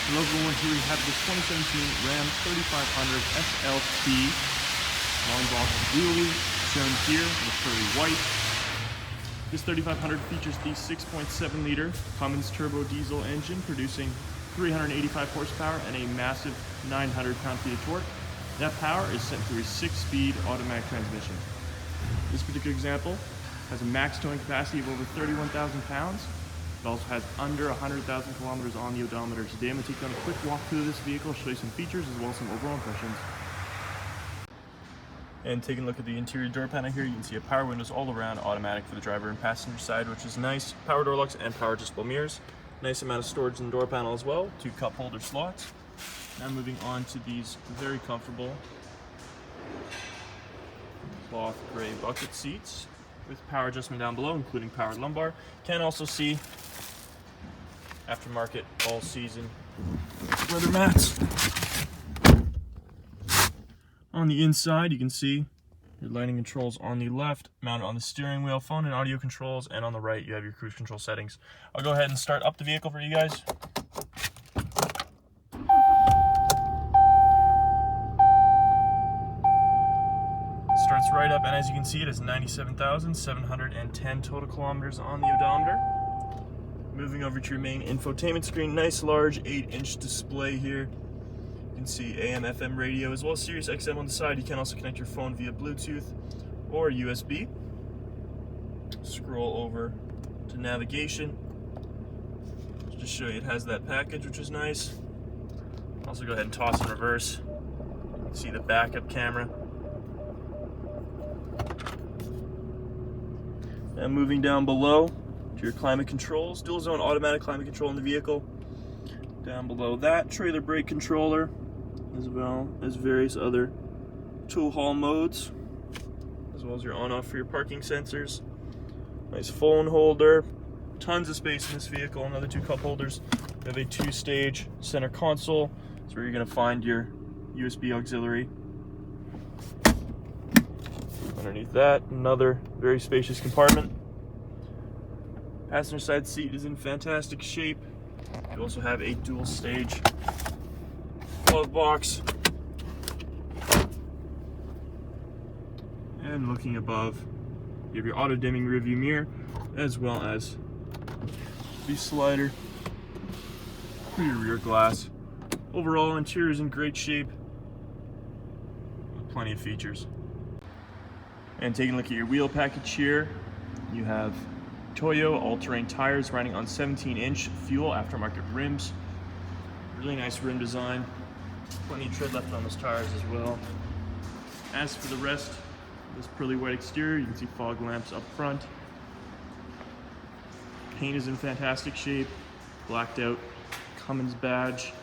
Another one here we have this 2017 Ram 3500 SLT long box dually, shown here in the pearly white. This 3500 features the 6.7 liter Cummins turbo diesel engine producing 385 horsepower and a massive 900 pound-feet of torque. That power is sent through a 6-speed automatic transmission. This particular example has a max towing capacity of over 31,000 pounds. It also has under 100,000 kilometers on the odometer. Today I'm going to take you on a quick walk through this vehicle, show you some features as well as some overall impressions. And taking a look at the interior door panel here, you can see a power windows all around, automatic for the driver and passenger side, which is nice. Power door locks and power adjustable mirrors. Nice amount of storage in the door panel as well. 2 cup holder slots. Now moving on to these very comfortable cloth gray bucket seats with power adjustment down below, including powered lumbar. Can also see aftermarket all season leather mats. On the inside, you can see your lighting controls on the left, mounted on the steering wheel, phone and audio controls, and on the right you have your cruise control settings. I'll go ahead and start up the vehicle for you guys. Starts right up, and as you can see, it has 97,710 total kilometers on the odometer. Moving over to your main infotainment screen, nice large 8-inch display here. You can see AM, FM radio, as well as Sirius XM on the side. You can also connect your phone via Bluetooth or USB. Scroll over to navigation. Just show you it has that package, which is nice. Also go ahead and toss in reverse. You can see the backup camera. And moving down below to your climate controls, dual zone automatic climate control in the vehicle. Down below that, trailer brake controller, as well as various other tool haul modes, as well as your on-off for your parking sensors. Nice phone holder, tons of space in this vehicle, another 2 cup holders. We have a 2-stage center console. That's where you're going to find your USB auxiliary. Underneath that, another very spacious compartment. Passenger side seat is in fantastic shape. You also have a dual stage glove box. And looking above, you have your auto dimming rearview mirror, as well as the slider for your rear glass. Overall, interior is in great shape with plenty of features. And taking a look at your wheel package here, you have Toyo all-terrain tires riding on 17-inch fuel aftermarket rims. Really nice rim design. Plenty of tread left on those tires as well. As for the rest, this pearly white exterior, you can see fog lamps up front. Paint is in fantastic shape. Blacked out Cummins badge.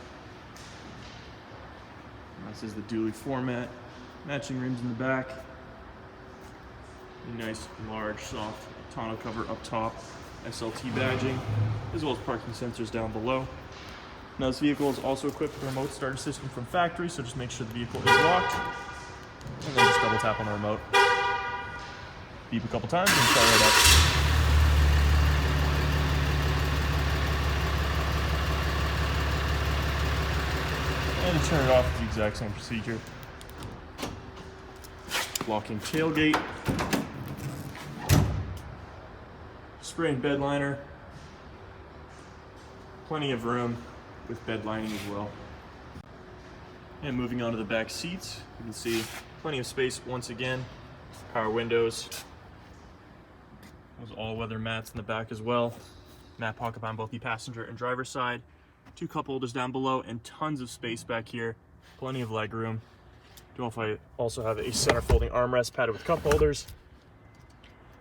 This is the dually format. Matching rims in the back. A nice, large, soft tonneau cover up top, SLT badging, as well as parking sensors down below. Now this vehicle is also equipped with a remote starter system from factory, so just make sure the vehicle is locked, and then just double tap on the remote. Beep a couple times and start right up. And to turn it off, it's the exact same procedure. Locking tailgate. Spray and bed liner. Plenty of room with bed lining as well. And moving on to the back seats, you can see plenty of space once again. Power windows. Those all-weather mats in the back as well. Mat pocket on both the passenger and driver side. 2 cup holders down below and tons of space back here. Plenty of leg room. You also have a center folding armrest padded with cup holders.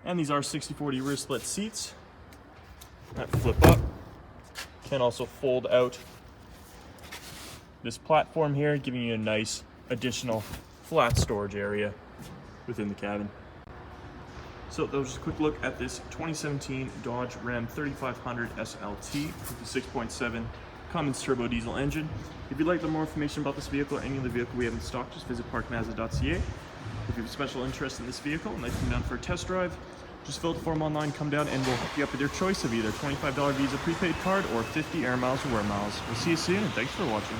And these are 60/40 rear split seats that flip up. Can also fold out this platform here, giving you a nice additional flat storage area within the cabin. So that was just a quick look at this 2017 Dodge Ram 3500 SLT with the 6.7 Cummins turbo diesel engine. If you'd like more information about this vehicle or any other vehicle we have in stock, just visit parkmazda.ca. If you have a special interest in this vehicle and like to come down for a test drive, Just fill out the form online, come down, and we'll hook you up with your choice of either $25 Visa prepaid card or 50 air miles or wear miles. We'll see you soon, and thanks for watching.